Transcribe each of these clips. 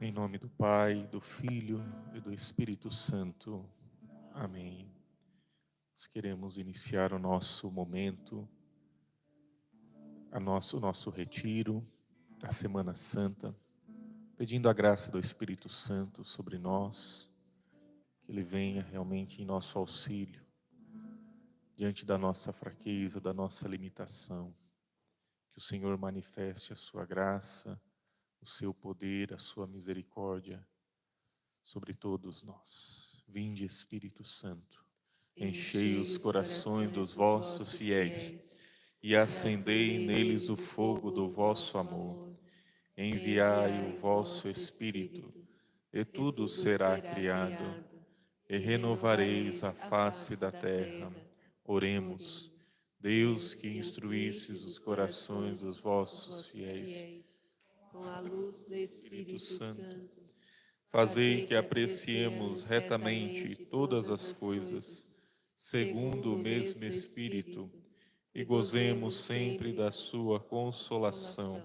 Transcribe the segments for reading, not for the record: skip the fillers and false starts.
Em nome do Pai, do Filho e do Espírito Santo. Amém. Nós queremos iniciar o nosso momento, o nosso retiro da Semana Santa, pedindo a graça do Espírito Santo sobre nós, que Ele venha realmente em nosso auxílio, diante da nossa fraqueza, da nossa limitação, que o Senhor manifeste a sua graça, o seu poder, a sua misericórdia sobre todos nós. Vinde, Espírito Santo, enchei os corações dos vossos fiéis e acendei neles o fogo do vosso amor. Enviai o vosso Espírito, e tudo será criado, e renovareis a face da terra. Oremos. Deus, que instruístes os corações dos vossos fiéis, com a luz do Espírito Espírito Santo, Santo, fazei que apreciemos retamente todas as coisas, segundo o mesmo Espírito, e gozemos sempre da sua consolação.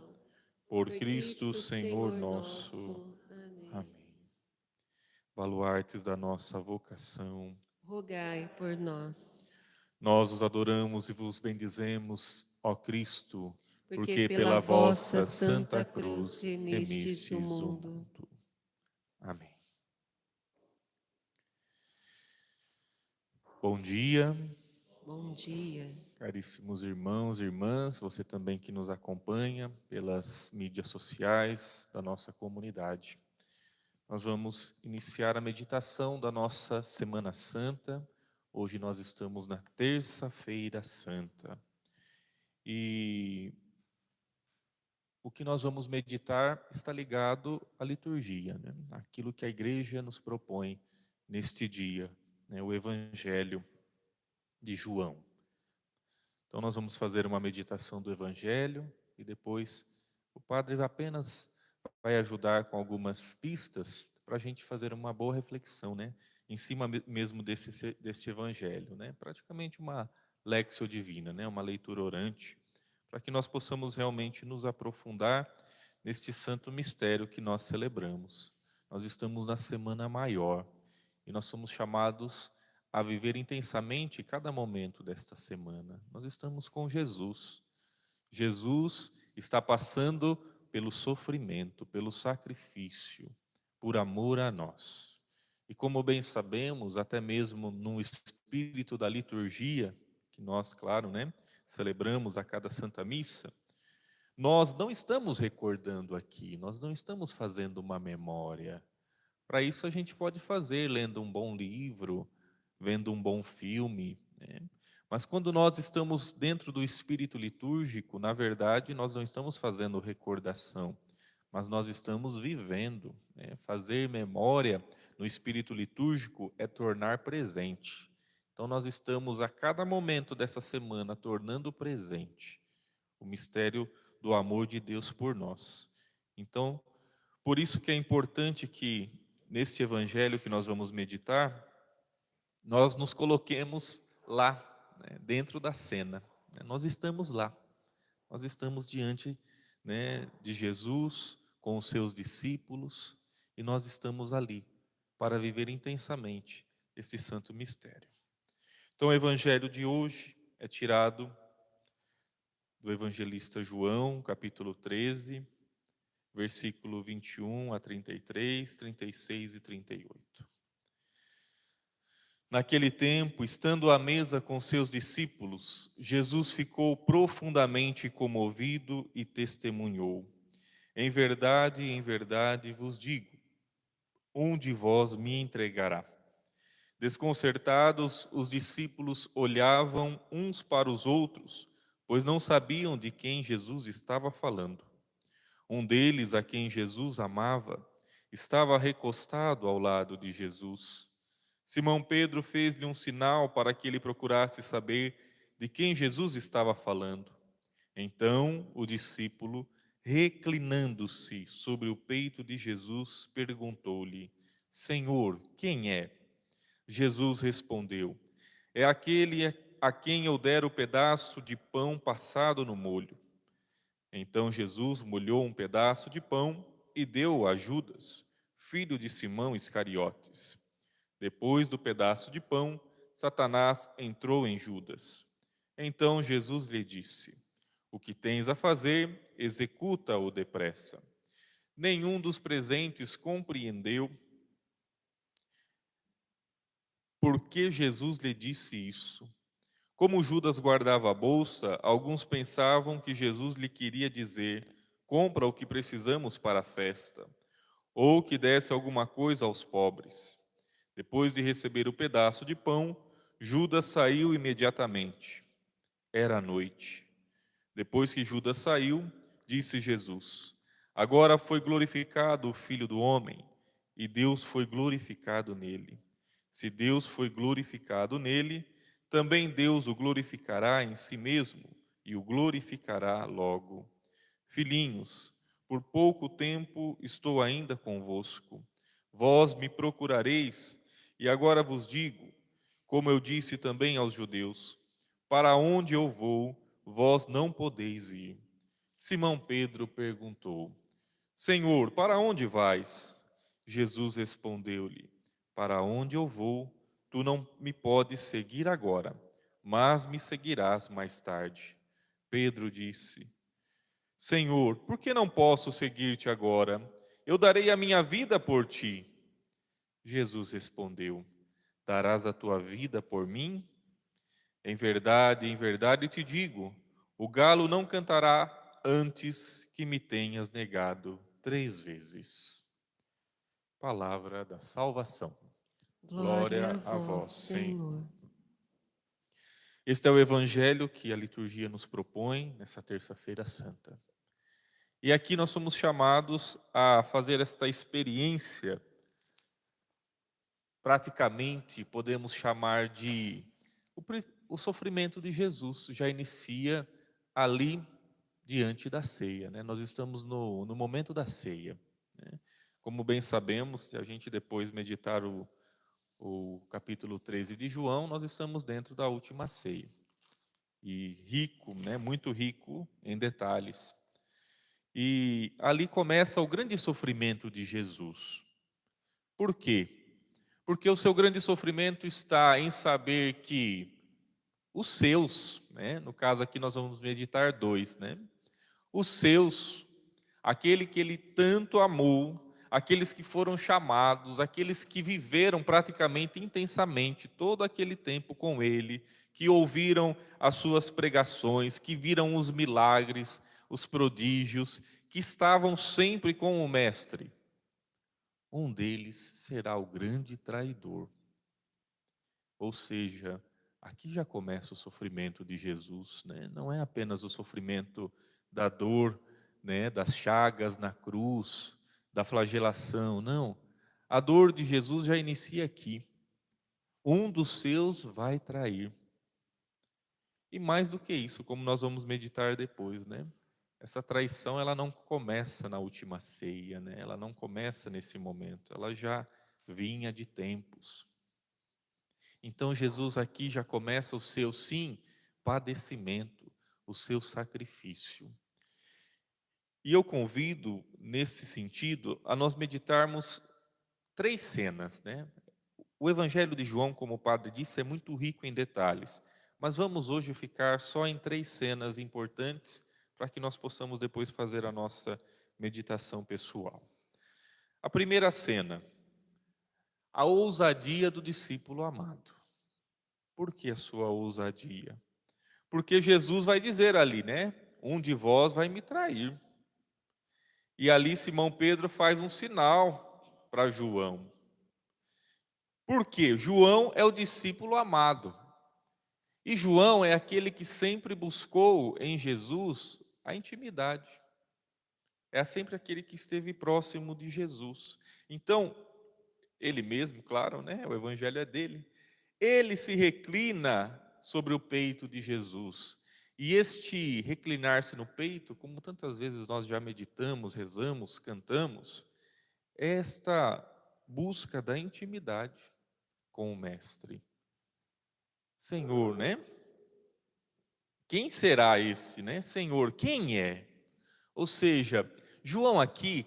Por Cristo Senhor nosso. Amém. Amém. Baluartes da nossa vocação, Rogai por nós, nós os adoramos e vos bendizemos, ó Cristo, porque porque pela pela vossa vossa Santa Santa Cruz Cruz remistes o remistes o mundo. mundo. Amém. Bom dia, Bom dia. caríssimos irmãos e irmãs, você também que nos acompanha pelas mídias sociais da nossa comunidade. Nós vamos iniciar a meditação da nossa Semana Santa. Hoje nós estamos na Terça-feira Santa. E o que nós vamos meditar está ligado à liturgia, né? Aquilo que a igreja nos propõe neste dia, né? O Evangelho de João. Então nós vamos fazer uma meditação do Evangelho e depois o padre apenas vai ajudar com algumas pistas para a gente fazer uma boa reflexão, né? Em cima mesmo deste Evangelho, né? Praticamente uma Lectio Divina, né? Uma leitura orante, para que nós possamos realmente nos aprofundar neste santo mistério que nós celebramos. Nós estamos na Semana Maior e nós somos chamados a viver intensamente cada momento desta semana. Nós estamos com Jesus. Jesus está passando pelo sofrimento, pelo sacrifício, por amor a nós. E como bem sabemos, até mesmo no espírito da liturgia, que nós, claro, né, celebramos a cada Santa Missa, nós não estamos recordando aqui, nós não estamos fazendo uma memória. Para isso a gente pode fazer lendo um bom livro, vendo um bom filme, né? Mas quando nós estamos dentro do espírito litúrgico, na verdade, nós não estamos fazendo recordação, mas nós estamos vivendo, né? Fazer memória no espírito litúrgico é tornar presente. Então nós estamos a cada momento dessa semana tornando presente o mistério do amor de Deus por nós. Então, por isso que é importante que neste evangelho que nós vamos meditar, nós nos coloquemos lá, né, dentro da cena. Né? Nós estamos lá, nós estamos diante, né, de Jesus com os seus discípulos e nós estamos ali para viver intensamente este santo mistério. Então o evangelho de hoje é tirado do evangelista João, capítulo 13, versículo 21 a 33, 36 e 38. Naquele tempo, estando à mesa com seus discípulos, Jesus ficou profundamente comovido e testemunhou: em verdade vos digo, um de vós me entregará. Desconcertados, os discípulos olhavam uns para os outros, pois não sabiam de quem Jesus estava falando. Um deles, a quem Jesus amava, estava recostado ao lado de Jesus. Simão Pedro fez-lhe um sinal para que ele procurasse saber de quem Jesus estava falando. Então o discípulo, reclinando-se sobre o peito de Jesus, perguntou-lhe: Senhor, quem é? Jesus respondeu: É aquele a quem eu der o pedaço de pão passado no molho. Então Jesus molhou um pedaço de pão e deu-o a Judas, filho de Simão Iscariotes. Depois do pedaço de pão, Satanás entrou em Judas. Então Jesus lhe disse: O que tens a fazer, executa-o depressa. Nenhum dos presentes compreendeu por que Jesus lhe disse isso. Como Judas guardava a bolsa, alguns pensavam que Jesus lhe queria dizer: compra o que precisamos para a festa, ou que desse alguma coisa aos pobres. Depois de receber o pedaço de pão, Judas saiu imediatamente. Era noite. Depois que Judas saiu, disse Jesus: Agora foi glorificado o Filho do Homem, e Deus foi glorificado nele. Se Deus foi glorificado nele, também Deus o glorificará em si mesmo e o glorificará logo. Filhinhos, por pouco tempo estou ainda convosco. Vós me procurareis, e agora vos digo, como eu disse também aos judeus: para onde eu vou, vós não podeis ir. Simão Pedro perguntou: Senhor, para onde vais? Jesus respondeu-lhe: Para onde eu vou, tu não me podes seguir agora, mas me seguirás mais tarde. Pedro disse: Senhor, por que não posso seguir-te agora? Eu darei a minha vida por ti. Jesus respondeu: Darás a tua vida por mim? Em verdade te digo, o galo não cantará antes que me tenhas negado 3 vezes. Palavra da salvação. Glória a Glória a vós, vós, Senhor. Senhor. Este é o evangelho que a liturgia nos propõe nessa terça-feira santa. E aqui nós somos chamados a fazer esta experiência, praticamente podemos chamar de o sofrimento de Jesus, já inicia ali diante da ceia, né? Nós estamos no momento da ceia, né? Como bem sabemos, se a gente depois meditar o capítulo 13 de João, nós estamos dentro da última ceia. E rico, né? Muito rico em detalhes. E ali começa o grande sofrimento de Jesus. Por quê? Porque o seu grande sofrimento está em saber que os seus, né? No caso aqui nós vamos meditar 2, né? Os seus, aquele que ele tanto amou, aqueles que foram chamados, aqueles que viveram praticamente intensamente todo aquele tempo com ele, que ouviram as suas pregações, que viram os milagres, os prodígios, que estavam sempre com o Mestre. Um deles será o grande traidor. Ou seja, aqui já começa o sofrimento de Jesus, né? Não é apenas o sofrimento da dor, né, das chagas na cruz, da flagelação, não. A dor de Jesus já inicia aqui. Um dos seus vai trair. E mais do que isso, como nós vamos meditar depois, né? Essa traição, ela não começa na última ceia, né? Ela não começa nesse momento, ela já vinha de tempos. Então Jesus aqui já começa o seu, sim, padecimento, o seu sacrifício. E eu convido, nesse sentido, a nós meditarmos 3 cenas, né? O Evangelho de João, como o padre disse, é muito rico em detalhes, mas vamos hoje ficar só em 3 cenas importantes para que nós possamos depois fazer a nossa meditação pessoal. A primeira cena, a ousadia do discípulo amado. Por que a sua ousadia? Porque Jesus vai dizer ali, né? Um de vós vai me trair. E ali Simão Pedro faz um sinal para João. Por quê? João é o discípulo amado. E João é aquele que sempre buscou em Jesus a intimidade. É sempre aquele que esteve próximo de Jesus. Então, ele mesmo, claro, né? O evangelho é dele. Ele se reclina sobre o peito de Jesus. E este reclinar-se no peito, como tantas vezes nós já meditamos, rezamos, cantamos, é esta busca da intimidade com o Mestre. Senhor, né? Quem será esse, né? Senhor, quem é? Ou seja, João aqui,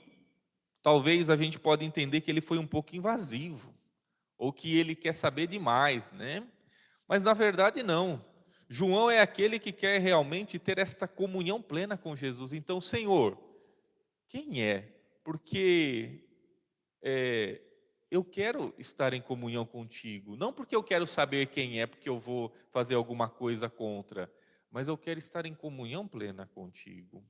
talvez a gente pode entender que ele foi um pouco invasivo, ou que ele quer saber demais, né? Mas na verdade não. João é aquele que quer realmente ter esta comunhão plena com Jesus. Então, Senhor, quem é? Porque é, eu quero estar em comunhão contigo. Não porque eu quero saber quem é, porque eu vou fazer alguma coisa contra, mas eu quero estar em comunhão plena contigo.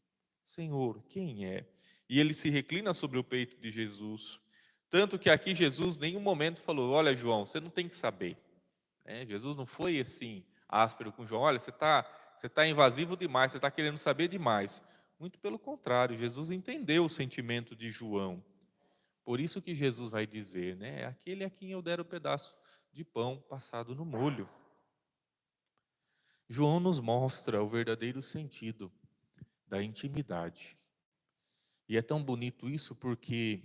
Senhor, quem é? E ele se reclina sobre o peito de Jesus. Tanto que aqui Jesus em nenhum momento falou: olha, João, você não tem que saber. Jesus não foi assim, áspero com João. Olha, você tá invasivo demais, você está querendo saber demais. Muito pelo contrário, Jesus entendeu o sentimento de João. Por isso que Jesus vai dizer, né? Aquele a quem eu der o pedaço de pão passado no molho. João nos mostra o verdadeiro sentido da intimidade. E é tão bonito isso porque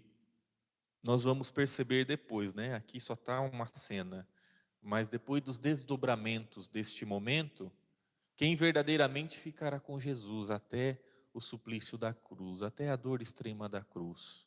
nós vamos perceber depois, né? Aqui só está uma cena, mas depois dos desdobramentos deste momento, quem verdadeiramente ficará com Jesus até o suplício da cruz, até a dor extrema da cruz.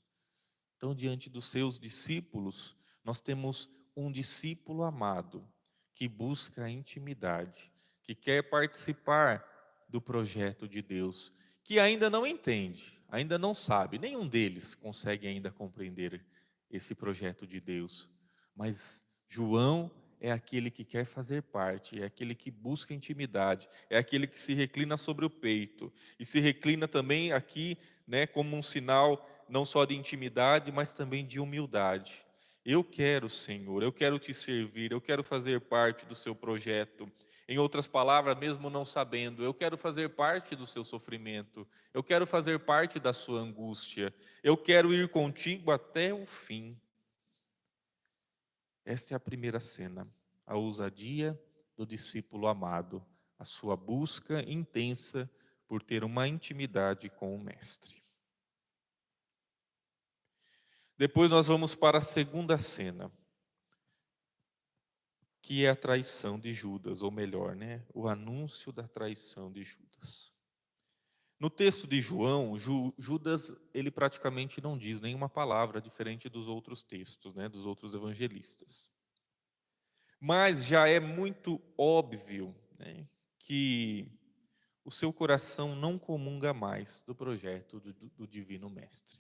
Então, diante dos seus discípulos, nós temos um discípulo amado, que busca a intimidade, que quer participar do projeto de Deus, que ainda não entende, ainda não sabe, nenhum deles consegue ainda compreender esse projeto de Deus. Mas João é aquele que quer fazer parte, é aquele que busca intimidade, é aquele que se reclina sobre o peito, e se reclina também aqui, né, como um sinal não só de intimidade, mas também de humildade. Eu quero, Senhor, eu quero te servir, eu quero fazer parte do seu projeto. Em outras palavras, mesmo não sabendo, eu quero fazer parte do seu sofrimento, eu quero fazer parte da sua angústia, eu quero ir contigo até o fim. Esta é a primeira cena, a ousadia do discípulo amado, a sua busca intensa por ter uma intimidade com o Mestre. Depois nós vamos para a segunda cena, que é a traição de Judas, ou melhor, né, o anúncio da traição de Judas. No texto de João, Judas, ele praticamente não diz nenhuma palavra diferente dos outros textos, né, dos outros evangelistas. Mas já é muito óbvio, né, que o seu coração não comunga mais do projeto do Divino Mestre.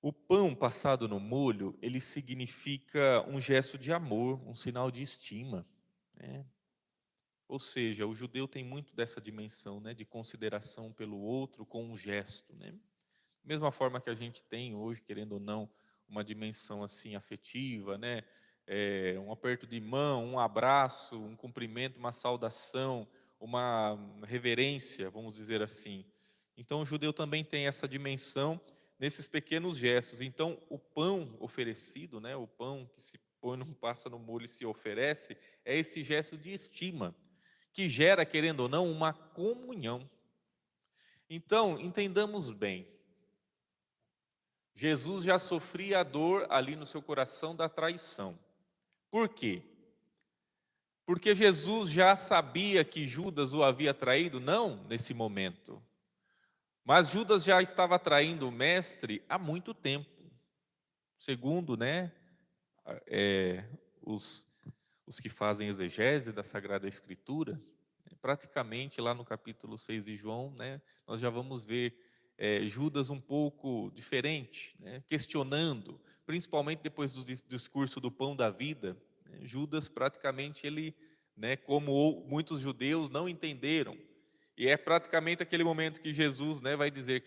O pão passado no molho, ele significa um gesto de amor, um sinal de estima, né? Ou seja, o judeu tem muito dessa dimensão, né, de consideração pelo outro com um gesto, né? Mesma forma que a gente tem hoje, querendo ou não, uma dimensão assim afetiva, né? Um aperto de mão, um abraço, um cumprimento, uma saudação, uma reverência, vamos dizer assim. Então, o judeu também tem essa dimensão nesses pequenos gestos. Então, o pão oferecido, né? O pão que se põe, não passa no molho e se oferece, é esse gesto de estima, que gera, querendo ou não, uma comunhão. Então, entendamos bem. Jesus já sofria a dor ali no seu coração da traição. Por quê? Porque Jesus já sabia que Judas o havia traído? Não nesse momento. Mas Judas já estava traindo o mestre há muito tempo. Segundo, né, é, os, os que fazem exegese da Sagrada Escritura, praticamente lá no capítulo 6 de João, né, nós já vamos ver Judas um pouco diferente, né, questionando, principalmente depois do discurso do pão da vida. Judas praticamente ele, né, como muitos judeus não entenderam, e é praticamente aquele momento que Jesus, né, vai dizer,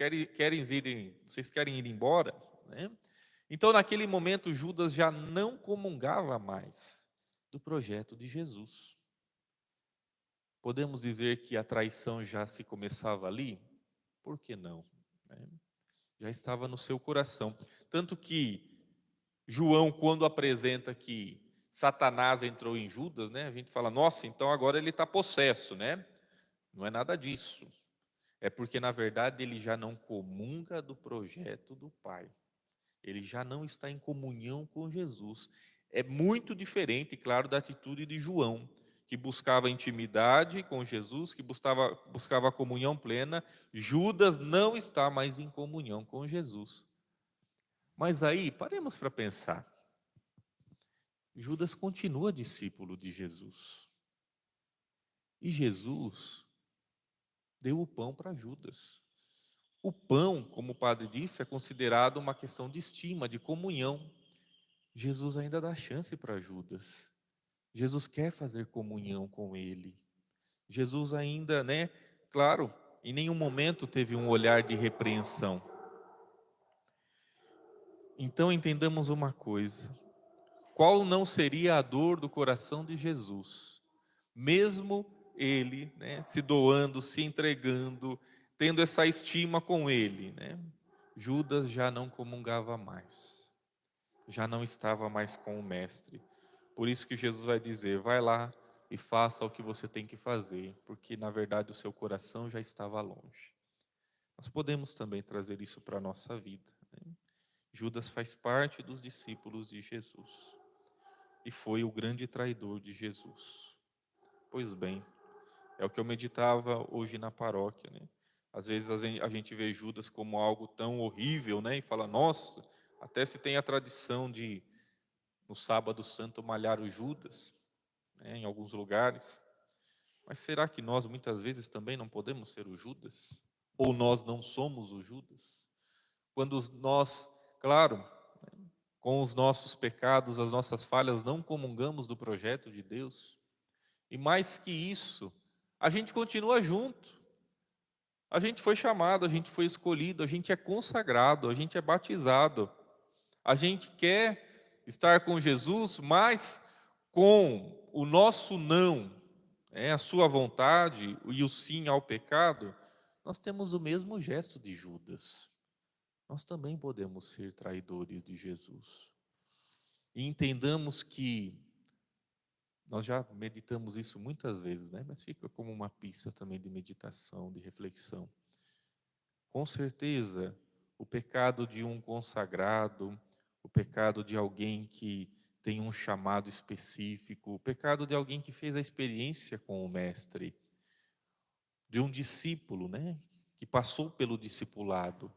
vocês querem ir embora? Né? Então naquele momento Judas já não comungava mais do projeto de Jesus. Podemos dizer que a traição já se começava ali? Por que não? Né? Já estava no seu coração. Tanto que João, quando apresenta que Satanás entrou em Judas, né, a gente fala, nossa, então agora ele está possesso, né? Não é nada disso. É porque, na verdade, ele já não comunga do projeto do Pai. Ele já não está em comunhão com Jesus. É muito diferente, claro, da atitude de João, que buscava intimidade com Jesus, que buscava a comunhão plena, Judas não está mais em comunhão com Jesus. Mas aí, paremos para pensar. Judas continua discípulo de Jesus. E Jesus deu o pão para Judas. O pão, como o padre disse, é considerado uma questão de estima, de comunhão. Jesus ainda dá chance para Judas. Jesus quer fazer comunhão com ele. Jesus ainda, claro, em nenhum momento teve um olhar de repreensão. Então entendamos uma coisa: qual não seria a dor do coração de Jesus, mesmo ele, se doando, se entregando, tendo essa estima com ele, Judas já não comungava mais, já não estava mais com o mestre. Por isso que Jesus vai dizer: vai lá e faça o que você tem que fazer, porque na verdade o seu coração já estava longe. Nós podemos também trazer isso para a nossa vida. Judas faz parte dos discípulos de Jesus e foi o grande traidor de Jesus. Pois bem, é o que eu meditava hoje na paróquia, Às vezes a gente vê Judas como algo tão horrível, e fala: nossa, até se tem a tradição de, no sábado santo, malhar o Judas, em alguns lugares. Mas será que nós muitas vezes também não podemos ser o Judas? Ou nós não somos o Judas? Quando nós, claro, com os nossos pecados, as nossas falhas, não comungamos do projeto de Deus. E mais que isso, a gente continua junto. A gente foi chamado, a gente foi escolhido, a gente é consagrado, a gente é batizado. A gente quer estar com Jesus, mas com o nosso não, a sua vontade e o sim ao pecado, nós temos o mesmo gesto de Judas. Nós também podemos ser traidores de Jesus. E entendamos que nós já meditamos isso muitas vezes, mas fica como uma pista também de meditação, de reflexão. Com certeza, o pecado de um consagrado, o pecado de alguém que tem um chamado específico, o pecado de alguém que fez a experiência com o mestre, de um discípulo, que passou pelo discipulado.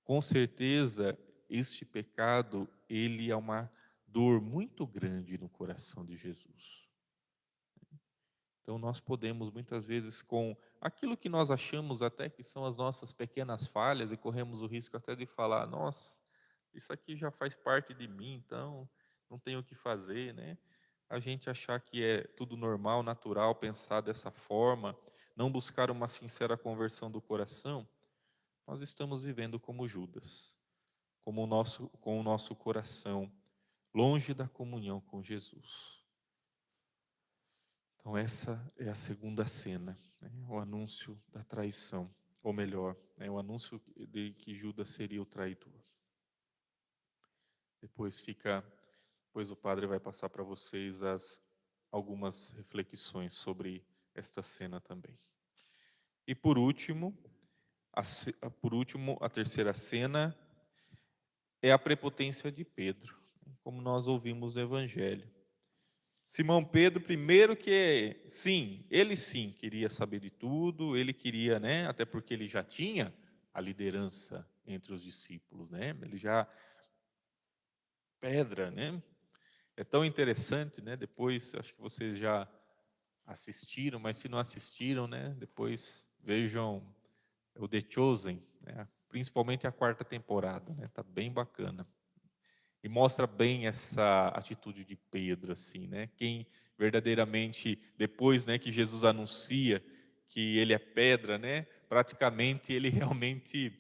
Com certeza, este pecado, ele é uma dor muito grande no coração de Jesus. Então nós podemos muitas vezes, com aquilo que nós achamos até que são as nossas pequenas falhas, e corremos o risco até de falar: nossa, isso aqui já faz parte de mim, então não tenho o que fazer, A gente achar que é tudo normal, natural, pensar dessa forma, não buscar uma sincera conversão do coração, nós estamos vivendo como Judas, com o nosso coração longe da comunhão com Jesus. Então essa é a segunda cena, o anúncio da traição, ou melhor, o anúncio de que Judas seria o traidor. Depois o padre vai passar para vocês algumas reflexões sobre esta cena também. E por último, a terceira cena é a prepotência de Pedro, como nós ouvimos no Evangelho. Simão Pedro, primeiro que, ele sim queria saber de tudo, ele queria, até porque ele já tinha a liderança entre os discípulos, ele já, pedra, É tão interessante, depois, acho que vocês já assistiram, mas se não assistiram, depois vejam o The Chosen, principalmente a 4ª temporada, tá bem bacana. E mostra bem essa atitude de Pedro, assim, Quem verdadeiramente, depois, que Jesus anuncia que ele é pedra, praticamente ele realmente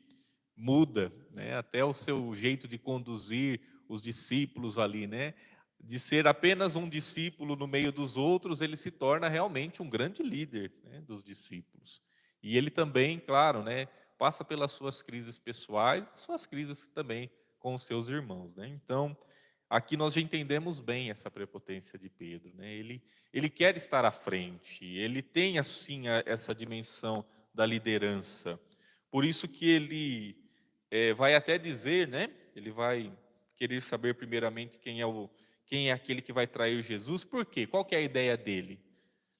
muda, até o seu jeito de conduzir os discípulos ali, De ser apenas um discípulo no meio dos outros, ele se torna realmente um grande líder, dos discípulos. E ele também, claro, passa pelas suas crises pessoais, suas crises também com os seus irmãos, Então, aqui nós já entendemos bem essa prepotência de Pedro, Ele quer estar à frente, ele tem assim essa dimensão da liderança. Por isso que ele vai até dizer, Ele vai querer saber primeiramente quem é aquele que vai trair Jesus. Por quê? Qual que é a ideia dele?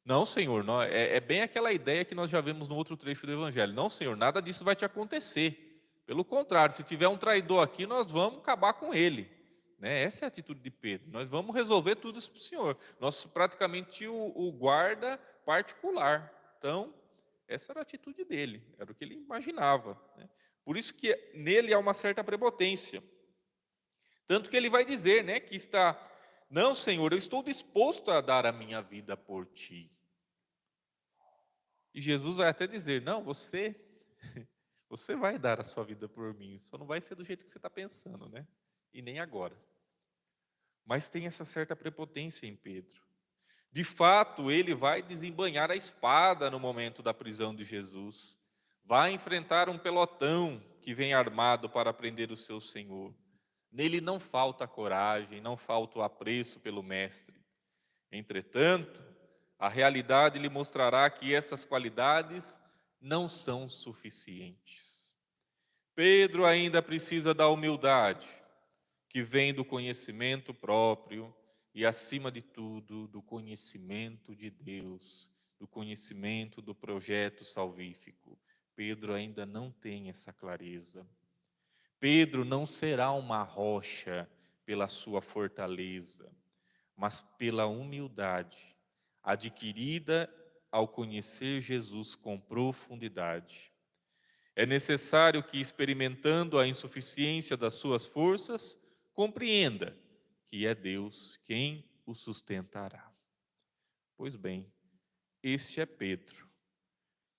Não, Senhor, não, é bem aquela ideia que nós já vemos no outro trecho do Evangelho. Não, Senhor, nada disso vai te acontecer. Pelo contrário, se tiver um traidor aqui, nós vamos acabar com ele. Né? Essa é a atitude de Pedro. Nós vamos resolver tudo isso para o Senhor. Nós praticamente o guarda particular. Então, essa era a atitude dele, era o que ele imaginava. Né? Por isso que nele há uma certa prepotência. Tanto que ele vai dizer, né, que está, não, Senhor, eu estou disposto a dar a minha vida por ti. E Jesus vai até dizer, não, você vai dar a sua vida por mim, só não vai ser do jeito que você está pensando, né? E nem agora. Mas tem essa certa prepotência em Pedro. De fato, ele vai desembainhar a espada no momento da prisão de Jesus. Vai enfrentar um pelotão que vem armado para prender o seu Senhor. Nele não falta coragem, não falta o apreço pelo Mestre. Entretanto, a realidade lhe mostrará que essas qualidades não são suficientes. Pedro ainda precisa da humildade, que vem do conhecimento próprio e, acima de tudo, do conhecimento de Deus, do conhecimento do projeto salvífico. Pedro ainda não tem essa clareza. Pedro não será uma rocha pela sua fortaleza, mas pela humildade adquirida ao conhecer Jesus com profundidade. É necessário que, experimentando a insuficiência das suas forças, compreenda que é Deus quem o sustentará. Pois bem, este é Pedro,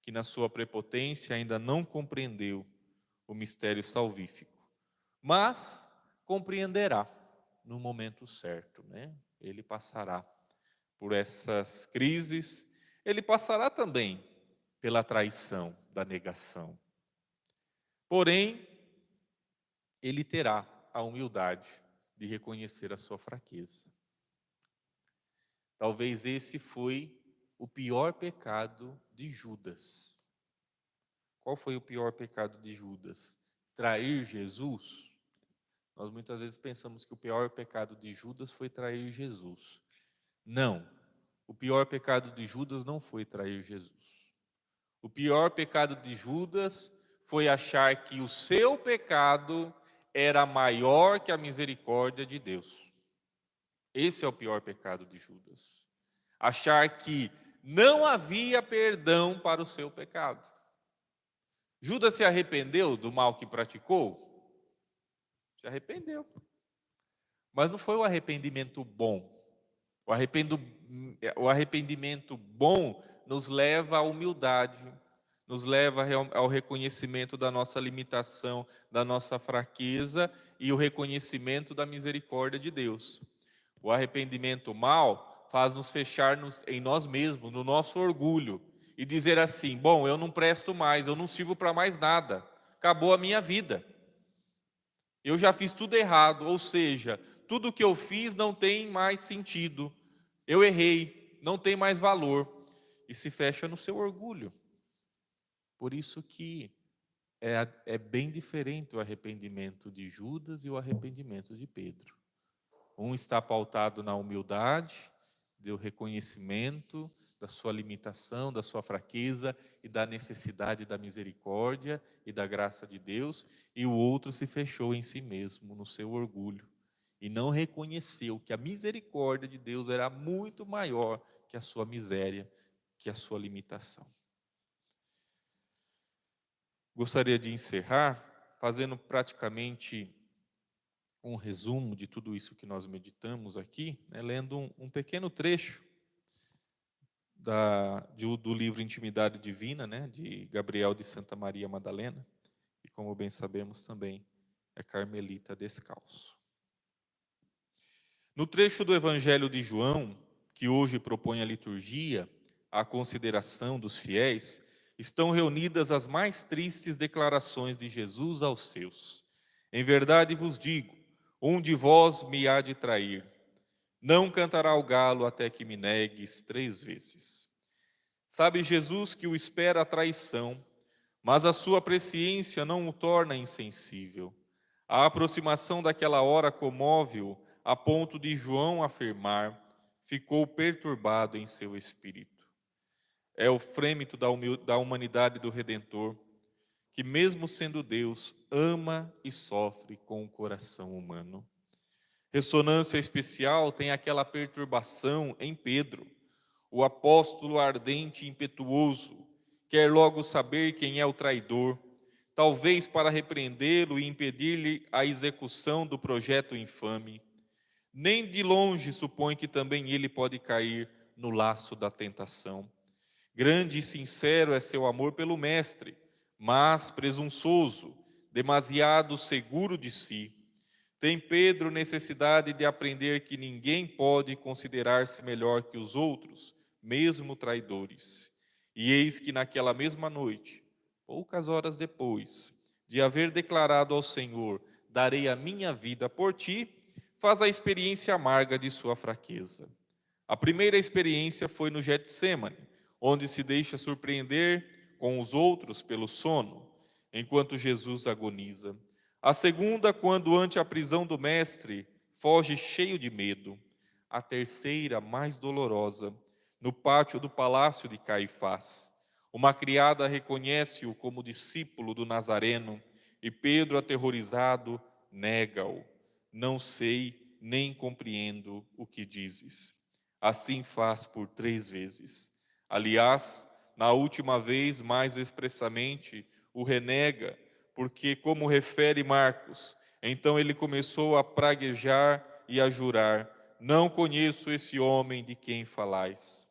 que na sua prepotência ainda não compreendeu o mistério salvífico, mas compreenderá no momento certo, né? Ele passará por essas crises, ele passará também pela traição da negação. Porém, ele terá a humildade de reconhecer a sua fraqueza. Talvez esse foi o pior pecado de Judas. Qual foi o pior pecado de Judas? Trair Jesus? Nós muitas vezes pensamos que o pior pecado de Judas foi trair Jesus. Não, o pior pecado de Judas não foi trair Jesus. O pior pecado de Judas foi achar que o seu pecado era maior que a misericórdia de Deus. Esse é o pior pecado de Judas. Achar que não havia perdão para o seu pecado. Judas se arrependeu do mal que praticou? Se arrependeu. Mas não foi o arrependimento bom. O arrependimento bom nos leva à humildade, nos leva ao reconhecimento da nossa limitação, da nossa fraqueza e o reconhecimento da misericórdia de Deus. O arrependimento mal faz nos fechar em nós mesmos, no nosso orgulho, e dizer assim, bom, eu não presto mais, eu não sirvo para mais nada, acabou a minha vida. Eu já fiz tudo errado, ou seja, tudo que eu fiz não tem mais sentido. Eu errei, não tem mais valor. E se fecha no seu orgulho. Por isso que é bem diferente o arrependimento de Judas e o arrependimento de Pedro. Um está pautado na humildade, do reconhecimento da sua limitação, da sua fraqueza e da necessidade da misericórdia e da graça de Deus, e o outro se fechou em si mesmo, no seu orgulho, e não reconheceu que a misericórdia de Deus era muito maior que a sua miséria, que a sua limitação. Gostaria de encerrar fazendo praticamente um resumo de tudo isso que nós meditamos aqui, né, lendo um pequeno trecho do livro Intimidade Divina, né, de Gabriel de Santa Maria Madalena, e como bem sabemos também é carmelita descalço. No trecho do Evangelho de João, que hoje propõe a liturgia, à consideração dos fiéis, estão reunidas as mais tristes declarações de Jesus aos seus. Em verdade vos digo, um de vós me há de trair. Não cantará o galo até que me negues 3 vezes. Sabe Jesus que o espera a traição, mas a sua presciência não o torna insensível. A aproximação daquela hora comove-o, a ponto de João afirmar, ficou perturbado em seu espírito. é o frêmito da humanidade do Redentor, que mesmo sendo Deus, ama e sofre com o coração humano. Ressonância especial tem aquela perturbação em Pedro, o apóstolo ardente e impetuoso, quer logo saber quem é o traidor, talvez para repreendê-lo e impedir-lhe a execução do projeto infame. Nem de longe supõe que também ele pode cair no laço da tentação. Grande e sincero é seu amor pelo Mestre, mas presunçoso, demasiado seguro de si. Tem Pedro necessidade de aprender que ninguém pode considerar-se melhor que os outros, mesmo traidores. E eis que naquela mesma noite, poucas horas depois de haver declarado ao Senhor: darei a minha vida por ti, faz a experiência amarga de sua fraqueza. A primeira experiência foi no Getsêmani, onde se deixa surpreender com os outros pelo sono, enquanto Jesus agoniza. A segunda, quando ante a prisão do Mestre, foge cheio de medo. A terceira, mais dolorosa, no pátio do palácio de Caifás. Uma criada reconhece-o como discípulo do Nazareno e Pedro, aterrorizado, nega-o. Não sei nem compreendo o que dizes. Assim faz por 3 vezes. Aliás, na última vez, mais expressamente, o renega, porque, como refere Marcos, então ele começou a praguejar e a jurar: não conheço esse homem de quem falais.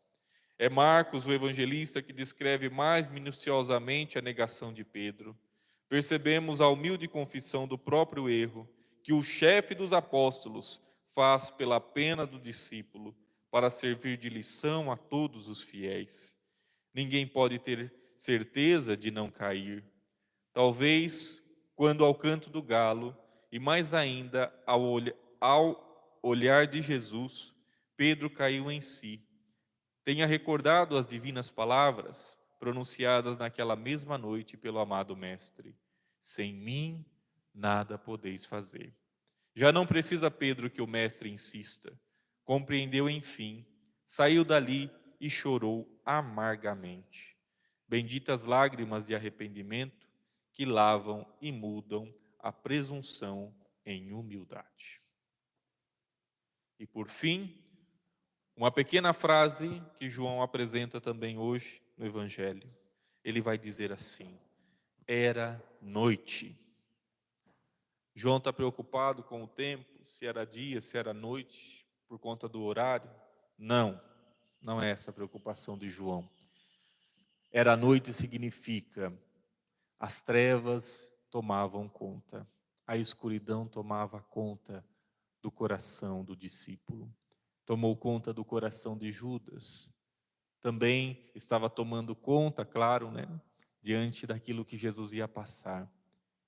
É Marcos, o evangelista, que descreve mais minuciosamente a negação de Pedro. Percebemos a humilde confissão do próprio erro que o chefe dos apóstolos faz pela pena do discípulo, para servir de lição a todos os fiéis. Ninguém pode ter certeza de não cair. Talvez, quando ao canto do galo, e mais ainda ao olhar de Jesus, Pedro caiu em si. Tenha recordado as divinas palavras pronunciadas naquela mesma noite pelo amado Mestre: sem mim nada podeis fazer. Já não precisa Pedro que o Mestre insista. Compreendeu, enfim, saiu dali e chorou amargamente. Benditas lágrimas de arrependimento que lavam e mudam a presunção em humildade. E por fim, uma pequena frase que João apresenta também hoje no Evangelho. Ele vai dizer assim: era noite. João está preocupado com o tempo, se era dia, se era noite, por conta do horário? Não, não é essa a preocupação de João. Era noite significa as trevas tomavam conta, a escuridão tomava conta do coração do discípulo, tomou conta do coração de Judas, também estava tomando conta, claro, diante daquilo que Jesus ia passar.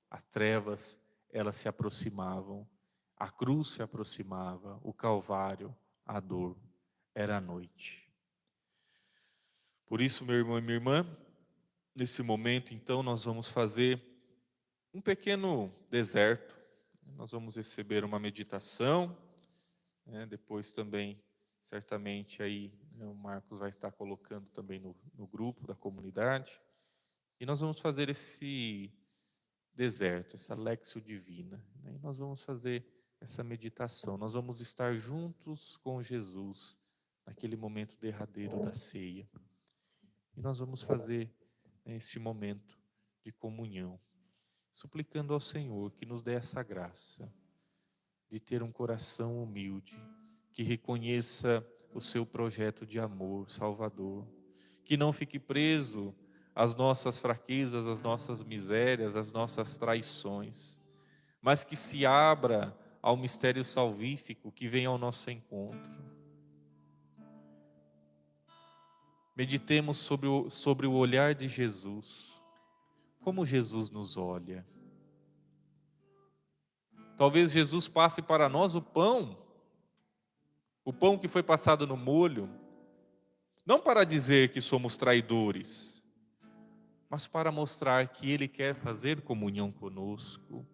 As trevas, elas se aproximavam, a cruz se aproximava, o Calvário, a dor, era a noite. Por isso, meu irmão e minha irmã, nesse momento, então, nós vamos fazer um pequeno deserto. Nós vamos receber uma meditação, depois também, certamente, aí o Marcos vai estar colocando também no grupo da comunidade. E nós vamos fazer esse deserto, essa Léxio Divina. E nós vamos fazer essa meditação. Nós vamos estar juntos com Jesus, naquele momento derradeiro da ceia. E nós vamos fazer esse momento de comunhão, suplicando ao Senhor que nos dê essa graça de ter um coração humilde, que reconheça o seu projeto de amor salvador, que não fique preso às nossas fraquezas, às nossas misérias, às nossas traições, mas que se abra ao mistério salvífico que vem ao nosso encontro. Meditemos sobre o olhar de Jesus, como Jesus nos olha. Talvez Jesus passe para nós o pão que foi passado no molho, não para dizer que somos traidores, mas para mostrar que Ele quer fazer comunhão conosco,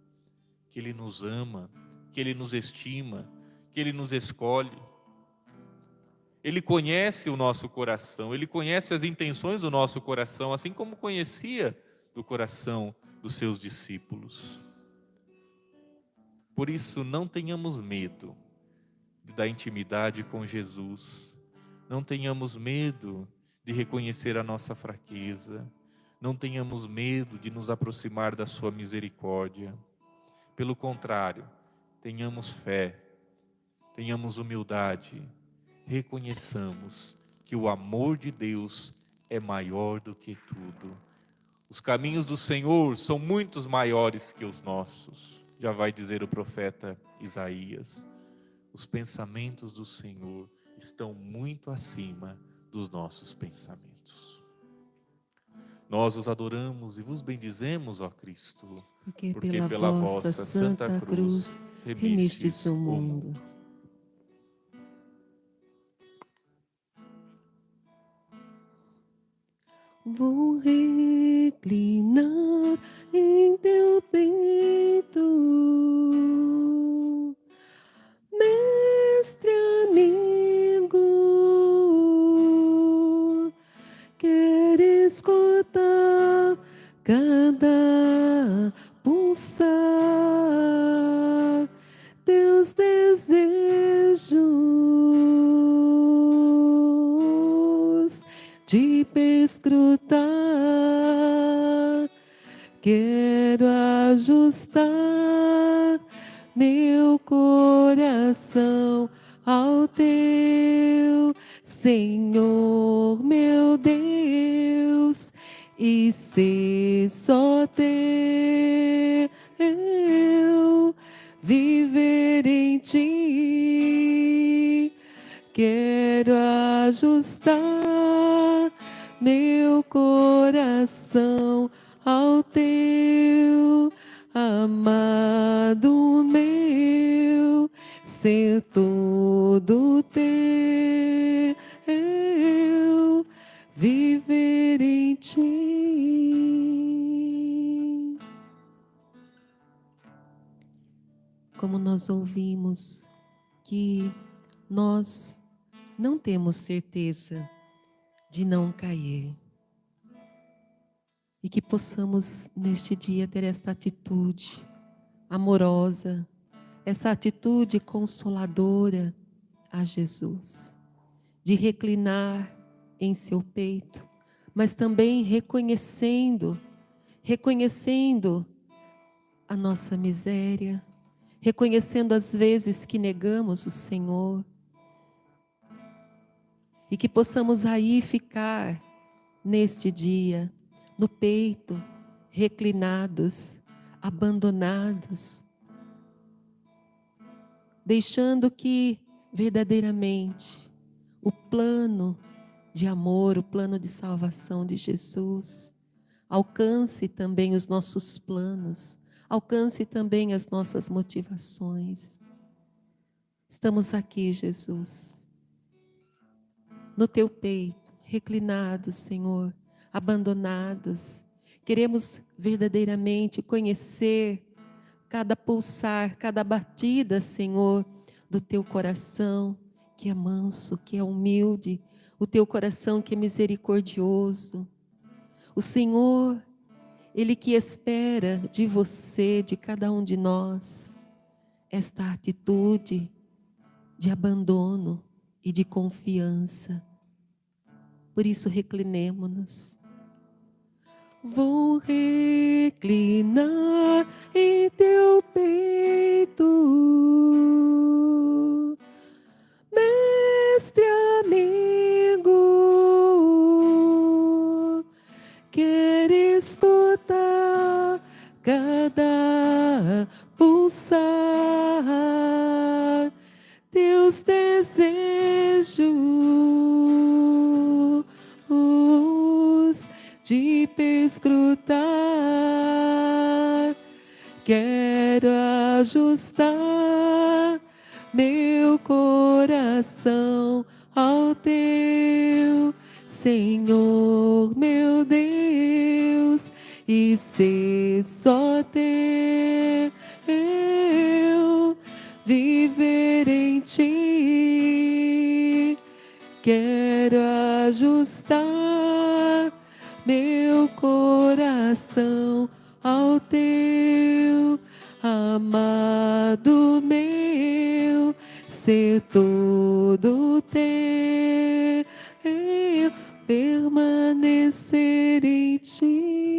que Ele nos ama, que Ele nos estima, que Ele nos escolhe. Ele conhece o nosso coração, Ele conhece as intenções do nosso coração, assim como conhecia do coração dos seus discípulos. Por isso, não tenhamos medo da intimidade com Jesus. Não tenhamos medo de reconhecer a nossa fraqueza. Não tenhamos medo de nos aproximar da sua misericórdia. Pelo contrário, tenhamos fé, tenhamos humildade, reconheçamos que o amor de Deus é maior do que tudo. Os caminhos do Senhor são muitos maiores que os nossos, já vai dizer o profeta Isaías. Os pensamentos do Senhor estão muito acima dos nossos pensamentos. Nós os adoramos e vos bendizemos, ó Cristo, porque pela vossa santa cruz remistes o mundo. Vou reclinar em teu peito, mestre amigo, quero escutar cada pulsar teus desejos de perscrutar. Quero ajustar meu coração ao teu, Senhor meu Deus, e ser só teu, viver em ti. Quero ajustar meu coração ao teu, amado meu, ser todo teu, viver em ti. Como nós ouvimos que nós não temos certeza de não cair, e que possamos neste dia ter esta atitude amorosa, essa atitude consoladora a Jesus, de reclinar em seu peito, mas também reconhecendo a nossa miséria, reconhecendo as vezes que negamos o Senhor, e que possamos aí ficar neste dia no peito, reclinados, abandonados, deixando que verdadeiramente o plano de amor, o plano de salvação de Jesus alcance também os nossos planos, alcance também as nossas motivações. Estamos aqui, Jesus, no teu peito, reclinados, Senhor, abandonados. Queremos verdadeiramente conhecer cada pulsar, cada batida, Senhor, do teu coração, que é manso, que é humilde, o teu coração que é misericordioso. O Senhor, Ele que espera de você, de cada um de nós, esta atitude de abandono e de confiança. Por isso, reclinemo-nos. Vou reclinar em teu peito, mestre amigo, quero escutar cada pulsar teus desejos de perscrutar. Quero ajustar meu coração ao teu, Senhor meu Deus, e ser só teu, viver em ti. quero ajustar meu coração ao teu, amado meu, ser todo teu, permanecer em ti.